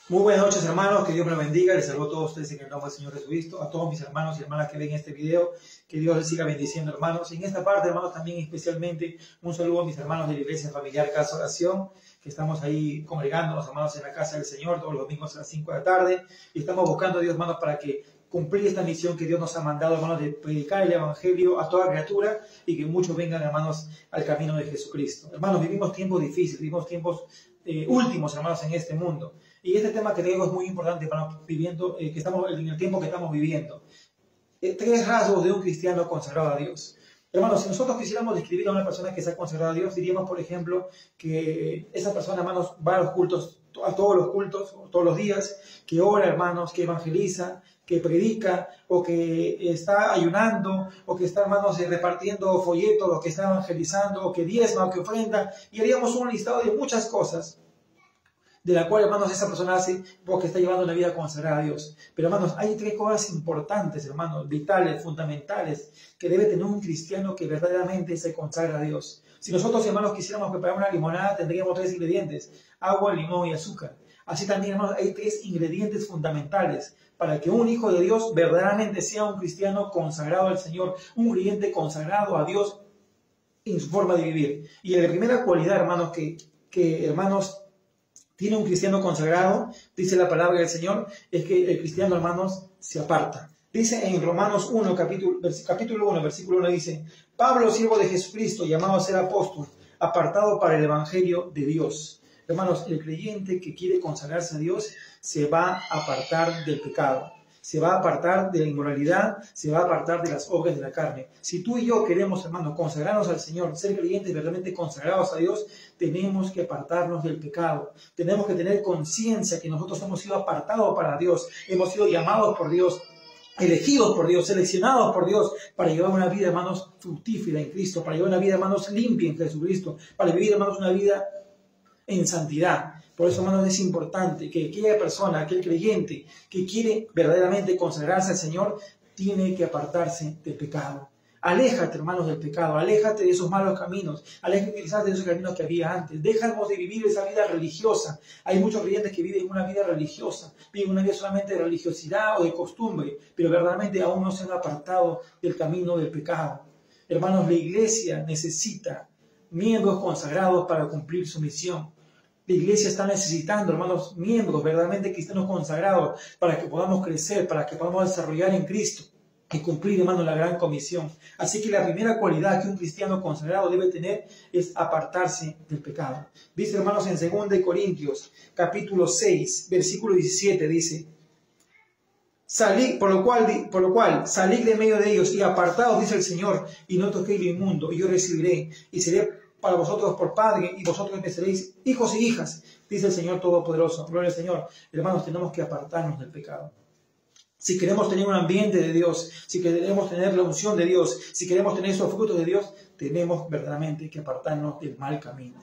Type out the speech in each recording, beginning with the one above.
Muy buenas noches, hermanos, que Dios me lo bendiga. Les saludo a todos ustedes en el nombre del Señor Jesucristo, a todos mis hermanos y hermanas que ven este video, que Dios les siga bendiciendo, hermanos. Y en esta parte, hermanos, también especialmente un saludo a mis hermanos de la Iglesia Familiar Casa Oración, que estamos ahí congregándonos, hermanos, en la casa del Señor todos los domingos a las 5 de la tarde, y estamos buscando a Dios, hermanos, para que cumplir esta misión que Dios nos ha mandado, hermanos, de predicar el Evangelio a toda criatura y que muchos vengan, hermanos, al camino de Jesucristo. Hermanos, vivimos tiempos difíciles, vivimos tiempos últimos, hermanos, en este mundo. Y este tema que digo es muy importante para viviendo, que estamos en el tiempo que estamos viviendo. Tres rasgos de un cristiano consagrado a Dios. Hermanos, si nosotros quisiéramos describir a una persona que se ha consagrado a Dios, diríamos, por ejemplo, que esa persona, hermanos, va a los cultos, a todos los cultos, todos los días, que ora, hermanos, que evangeliza, que predica, o que está ayunando, o que está, hermanos, repartiendo folletos, o que está evangelizando, o que diezma, o que ofrenda, y haríamos un listado de muchas cosas de la cual, hermanos, esa persona hace porque está llevando una vida consagrada a Dios. Pero, hermanos, hay tres cosas importantes, hermanos, vitales, fundamentales, que debe tener un cristiano que verdaderamente se consagra a Dios. Si nosotros, hermanos, quisiéramos preparar una limonada, tendríamos tres ingredientes: agua, limón y azúcar. Así también, hermanos, hay tres ingredientes fundamentales para que un hijo de Dios verdaderamente sea un cristiano consagrado al Señor, un creyente consagrado a Dios en su forma de vivir. Y la primera cualidad, hermanos, hermanos, tiene un cristiano consagrado, dice la palabra del Señor, es que el cristiano, hermanos, se aparta. Dice en Romanos 1, capítulo 1, versículo 1, dice: Pablo, siervo de Jesucristo, llamado a ser apóstol, apartado para el evangelio de Dios. Hermanos, el creyente que quiere consagrarse a Dios se va a apartar del pecado, se va a apartar de la inmoralidad, se va a apartar de las obras de la carne. Si tú y yo queremos, hermanos, consagrarnos al Señor, ser creyentes verdaderamente consagrados a Dios, tenemos que apartarnos del pecado. Tenemos que tener conciencia que nosotros hemos sido apartados para Dios, hemos sido llamados por Dios, elegidos por Dios, seleccionados por Dios para llevar una vida, hermanos, fructífera en Cristo, para llevar una vida, hermanos, limpia en Jesucristo, para vivir, hermanos, una vida en santidad. Por eso, hermanos, es importante que aquella persona, aquel creyente que quiere verdaderamente consagrarse al Señor, tiene que apartarse del pecado. Aléjate, hermanos, del pecado, aléjate de esos malos caminos, aléjate quizás de esos caminos que había antes. Dejamos de vivir esa vida religiosa. Hay muchos creyentes que viven una vida religiosa, viven una vida solamente de religiosidad o de costumbre, pero verdaderamente aún no se han apartado del camino del pecado. Hermanos, la iglesia necesita miembros consagrados para cumplir su misión. La iglesia está necesitando, hermanos, miembros verdaderamente cristianos consagrados para que podamos crecer, para que podamos desarrollar en Cristo y cumplir, hermanos, la gran comisión. Así que la primera cualidad que un cristiano consagrado debe tener es apartarse del pecado. Dice, hermanos, en 2 Corintios, capítulo 6, versículo 17, dice: Salid, por lo cual, salid de medio de ellos y apartaos, dice el Señor, y no toquéis lo inmundo, y yo recibiré, y seré para vosotros por Padre, y vosotros me seréis hijos y hijas, dice el Señor Todopoderoso. Gloria al Señor. Hermanos, tenemos que apartarnos del pecado. Si queremos tener un ambiente de Dios, si queremos tener la unción de Dios, si queremos tener esos frutos de Dios, tenemos verdaderamente que apartarnos del mal camino.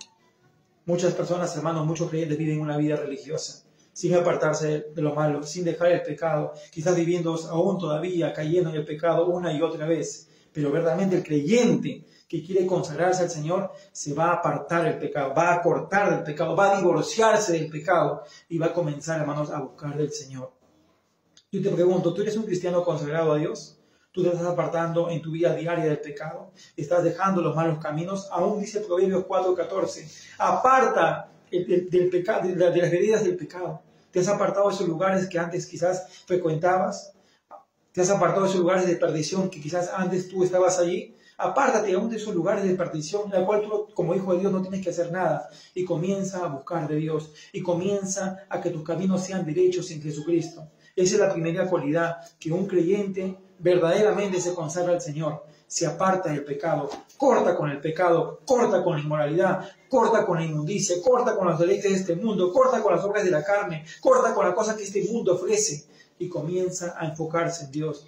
Muchas personas, hermanos, muchos creyentes viven una vida religiosa, sin apartarse de lo malo, sin dejar el pecado, quizás viviendo aún todavía, cayendo en el pecado una y otra vez. Pero verdaderamente el creyente que quiere consagrarse al Señor se va a apartar del pecado, va a cortar del pecado, va a divorciarse del pecado y va a comenzar, hermanos, a buscar del Señor. Yo te pregunto, ¿tú eres un cristiano consagrado a Dios? ¿Tú te estás apartando en tu vida diaria del pecado? ¿Estás dejando los malos caminos? Aún dice Proverbios 4:14, aparta del pecado, de las veredas del pecado. ¿Te has apartado de esos lugares que antes quizás frecuentabas? ¿Te has apartado de esos lugares de perdición que quizás antes tú estabas allí? Apártate aún de esos lugares de perdición, en la cual tú, como hijo de Dios, no tienes que hacer nada. Y comienza a buscar de Dios. Y comienza a que tus caminos sean derechos en Jesucristo. Esa es la primera cualidad, que un creyente verdaderamente se consagra al Señor. Se aparta del pecado, corta con el pecado, corta con la inmoralidad, corta con la inmundicia, corta con los deleites de este mundo, corta con las obras de la carne, corta con las cosas que este mundo ofrece. Y comienza a enfocarse en Dios.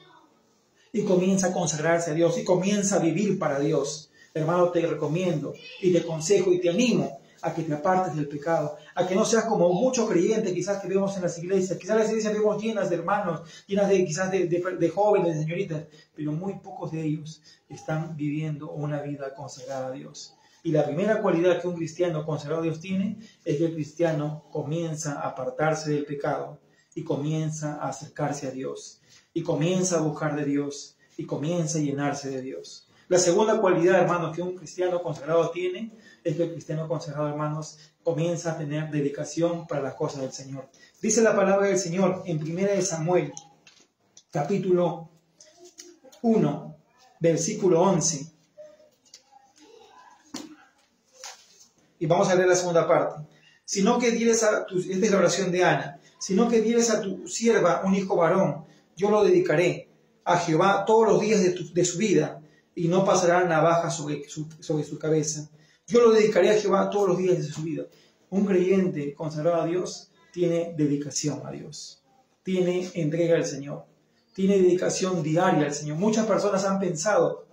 Y comienza a consagrarse a Dios y comienza a vivir para Dios. Hermano, te recomiendo y te aconsejo y te animo a que te apartes del pecado, a que no seas como muchos creyentes quizás que vemos en las iglesias. Quizás las iglesias vemos llenas de hermanos, llenas de quizás de jóvenes, de señoritas, pero muy pocos de ellos están viviendo una vida consagrada a Dios. Y la primera cualidad que un cristiano consagrado a Dios tiene es que el cristiano comienza a apartarse del pecado y comienza a acercarse a Dios y comienza a buscar de Dios y comienza a llenarse de Dios. La segunda cualidad, hermanos, que un cristiano consagrado tiene es que el cristiano consagrado, hermanos, comienza a tener dedicación para las cosas del Señor. Dice la palabra del Señor en 1 Samuel, capítulo 1, versículo 11. Y vamos a leer la segunda parte. Sino que dieres esta es la oración de Ana, sino que dieres a tu sierva un hijo varón, yo lo dedicaré a Jehová todos los días de su vida, y no pasará navaja sobre su cabeza. Yo lo dedicaré a Jehová todos los días de su vida. Un creyente consagrado a Dios tiene dedicación a Dios, tiene entrega al Señor, tiene dedicación diaria al Señor. Muchas personas han pensado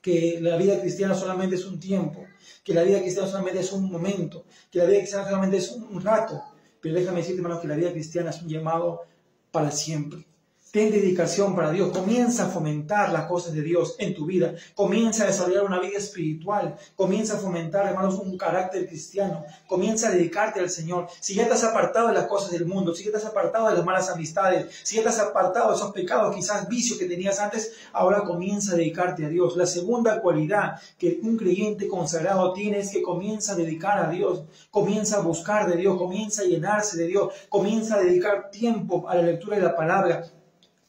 que la vida cristiana solamente es un tiempo, que la vida cristiana solamente es un momento, que la vida cristiana solamente es un rato. Pero déjame decirte, hermano, que la vida cristiana es un llamado para siempre. Ten dedicación para Dios. Comienza a fomentar las cosas de Dios en tu vida. Comienza a desarrollar una vida espiritual. Comienza a fomentar, hermanos, un carácter cristiano. Comienza a dedicarte al Señor. Si ya te has apartado de las cosas del mundo, si ya te has apartado de las malas amistades, si ya te has apartado de esos pecados, quizás vicios que tenías antes, ahora comienza a dedicarte a Dios. La segunda cualidad que un creyente consagrado tiene es que comienza a dedicar a Dios. Comienza a buscar de Dios. Comienza a llenarse de Dios. Comienza a dedicar tiempo a la lectura de la palabra.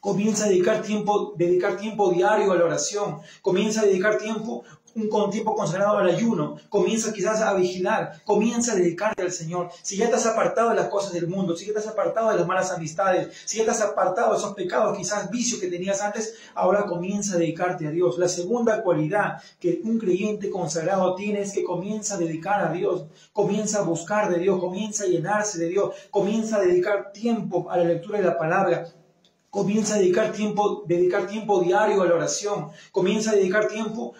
Comienza a dedicar tiempo diario a la oración. Comienza a dedicar tiempo consagrado al ayuno. Comienza quizás a vigilar. Comienza a dedicarte al Señor. Si ya te has apartado de las cosas del mundo, si ya te has apartado de las malas amistades, si ya te has apartado de esos pecados, quizás vicios que tenías antes, ahora comienza a dedicarte a Dios. La segunda cualidad que un creyente consagrado tiene es que comienza a dedicar a Dios. Comienza a buscar de Dios. Comienza a llenarse de Dios. Comienza a dedicar tiempo a la lectura de la palabra. Comienza a dedicar tiempo diario a la oración. Comienza a dedicar tiempo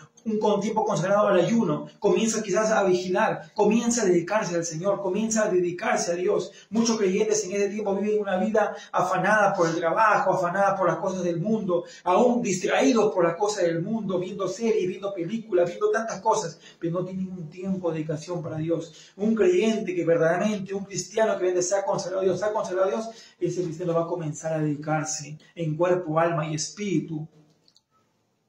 consagrado al ayuno. Comienza quizás a vigilar. Comienza a dedicarse al Señor. Comienza a dedicarse a Dios. Muchos creyentes en ese tiempo viven una vida afanada por el trabajo, afanada por las cosas del mundo, aún distraídos por las cosas del mundo, viendo series, viendo películas, viendo tantas cosas, pero no tienen un tiempo de dedicación para Dios. Un creyente que verdaderamente, un cristiano que vende sea consagrado a Dios, ese cristiano va a comenzar a dedicarse en cuerpo, alma y espíritu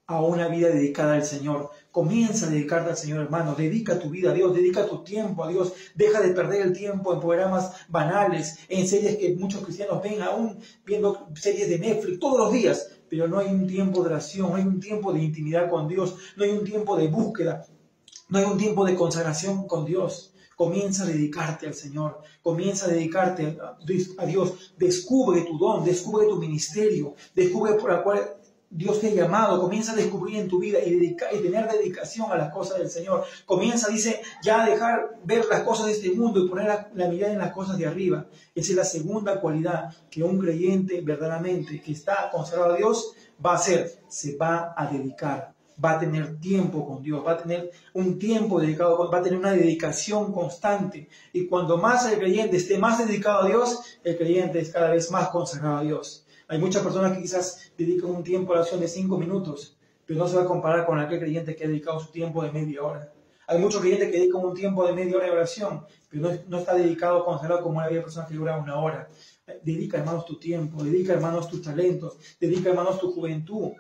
a una vida dedicada al Señor. Comienza a dedicarte al Señor, hermano. Dedica tu vida a Dios, dedica tu tiempo a Dios. Deja de perder el tiempo en programas banales, en series que muchos cristianos ven, aún viendo series de Netflix todos los días, pero no hay un tiempo de oración, no hay un tiempo de intimidad con Dios, no hay un tiempo de búsqueda, no hay un tiempo de consagración con Dios. Comienza a dedicarte al Señor, comienza a dedicarte a Dios. Descubre tu don, descubre tu ministerio, descubre por la cual Dios te ha llamado. Comienza a descubrir en tu vida y tener dedicación a las cosas del Señor. Comienza, dice, ya a dejar ver las cosas de este mundo y poner la mirada en las cosas de arriba. Esa es la segunda cualidad que un creyente verdaderamente que está consagrado a Dios va a hacer. Se va a dedicar. Va a tener tiempo con Dios, va a tener un tiempo dedicado, va a tener una dedicación constante. Y cuando más el creyente esté más dedicado a Dios, el creyente es cada vez más consagrado a Dios. Hay muchas personas que quizás dedican un tiempo a la oración de 5 minutos, pero no se va a comparar con aquel creyente que ha dedicado su tiempo de media hora. Hay muchos creyentes que dedican un tiempo de media hora de oración, pero no está dedicado, consagrado como había personas que duran 1 hora. Dedica, hermanos, tu tiempo, dedica, hermanos, tus talentos, dedica, hermanos, tu juventud.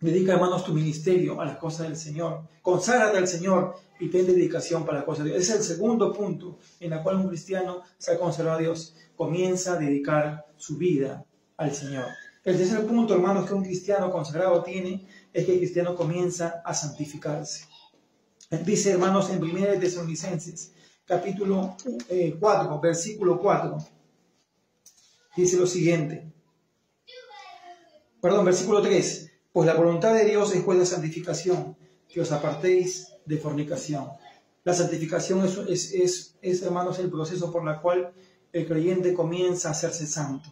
Dedica, hermanos, tu ministerio a las cosas del Señor. Conságrate al Señor y ten dedicación para las cosas de Dios. Ese es el segundo punto en el cual un cristiano se ha consagrado a Dios. Comienza a dedicar su vida al Señor. El tercer punto, hermanos, que un cristiano consagrado tiene es que el cristiano comienza a santificarse. Dice, hermanos, en 1 Tesalonicenses, capítulo 4, versículo 4, dice lo siguiente. Versículo 3. Pues la voluntad de Dios es la santificación, que os apartéis de fornicación. La santificación es, hermanos, el proceso por el cual el creyente comienza a hacerse santo.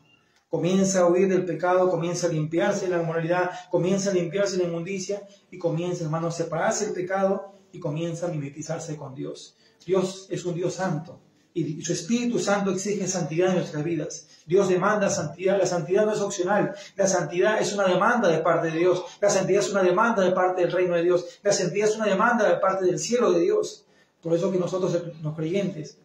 Comienza a huir del pecado, comienza a limpiarse de la inmoralidad, comienza a limpiarse de la inmundicia y comienza, hermanos, a separarse del pecado y comienza a mimetizarse con Dios. Dios es un Dios santo. Y su Espíritu Santo exige santidad en nuestras vidas. Dios demanda santidad. La santidad no es opcional. La santidad es una demanda de parte de Dios. La santidad es una demanda de parte del reino de Dios. La santidad es una demanda de parte del cielo de Dios. Por eso que nosotros, los creyentes,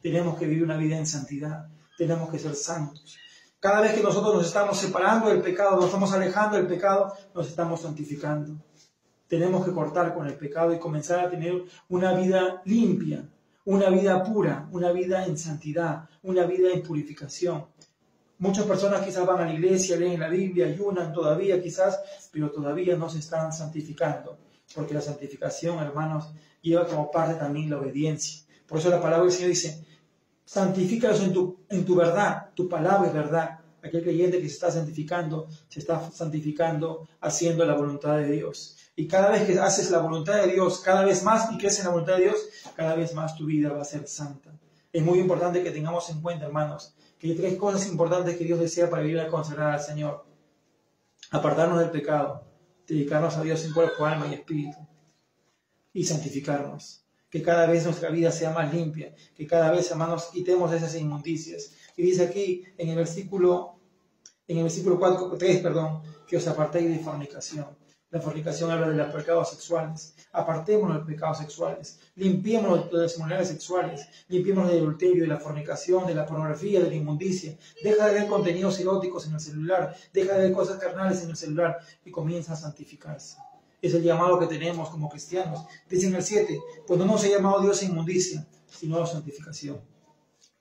tenemos que vivir una vida en santidad, tenemos que ser santos. Cada vez que nosotros nos estamos separando del pecado, nos estamos alejando del pecado, nos estamos santificando. Tenemos que cortar con el pecado y comenzar a tener una vida limpia, una vida pura, una vida en santidad, una vida en purificación. Muchas personas quizás van a la iglesia, leen la Biblia, ayunan todavía quizás, pero todavía no se están santificando. Porque la santificación, hermanos, lleva como parte también la obediencia. Por eso la palabra del Señor dice, santifícalos en tu verdad, tu palabra es verdad. Aquel creyente que se está santificando haciendo la voluntad de Dios. Y cada vez que haces la voluntad de Dios, cada vez más y creces en la voluntad de Dios, cada vez más tu vida va a ser santa. Es muy importante que tengamos en cuenta, hermanos, que hay 3 cosas importantes que Dios desea para vivir a consagrar al Señor. Apartarnos del pecado, dedicarnos a Dios en cuerpo, alma y espíritu, y santificarnos. Que cada vez nuestra vida sea más limpia, que cada vez, hermanos, quitemos esas inmundicias. Y dice aquí en el versículo 3, que os apartéis de fornicación. La fornicación habla de los pecados sexuales. Apartémonos de los pecados sexuales. Limpiémonos de las inmoralidades sexuales. Limpiémonos del adulterio, de la fornicación, de la pornografía, de la inmundicia. Deja de ver contenidos eróticos en el celular. Deja de ver cosas carnales en el celular y comienza a santificarse. Es el llamado que tenemos como cristianos. Dice en el 7, pues no nos ha llamado Dios a inmundicia, sino a santificación.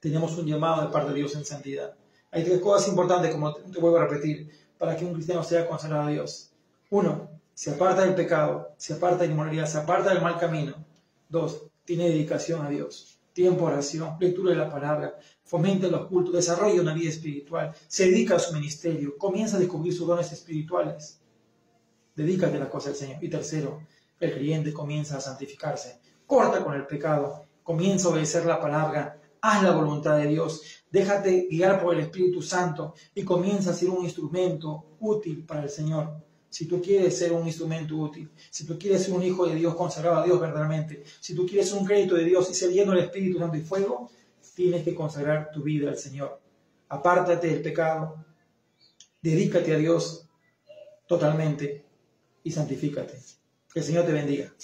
Tenemos un llamado de parte de Dios en santidad. Hay 3 cosas importantes, como te vuelvo a repetir, para que un cristiano sea consagrado a Dios. 1, se aparta del pecado, se aparta de la inmoralidad, se aparta del mal camino. 2, tiene dedicación a Dios, tiempo de oración, lectura de la palabra, fomenta los cultos, desarrolla una vida espiritual, se dedica a su ministerio, comienza a descubrir sus dones espirituales. Dedícate a las cosas del Señor. Y 3, el creyente comienza a santificarse, corta con el pecado, comienza a obedecer la palabra, haz la voluntad de Dios, déjate guiar por el Espíritu Santo y comienza a ser un instrumento útil para el Señor. Si tú quieres ser un instrumento útil, si tú quieres ser un hijo de Dios consagrado a Dios verdaderamente, si tú quieres un crédito de Dios y ser lleno del Espíritu Santo y fuego, tienes que consagrar tu vida al Señor. Apártate del pecado, dedícate a Dios totalmente y santifícate. Que el Señor te bendiga.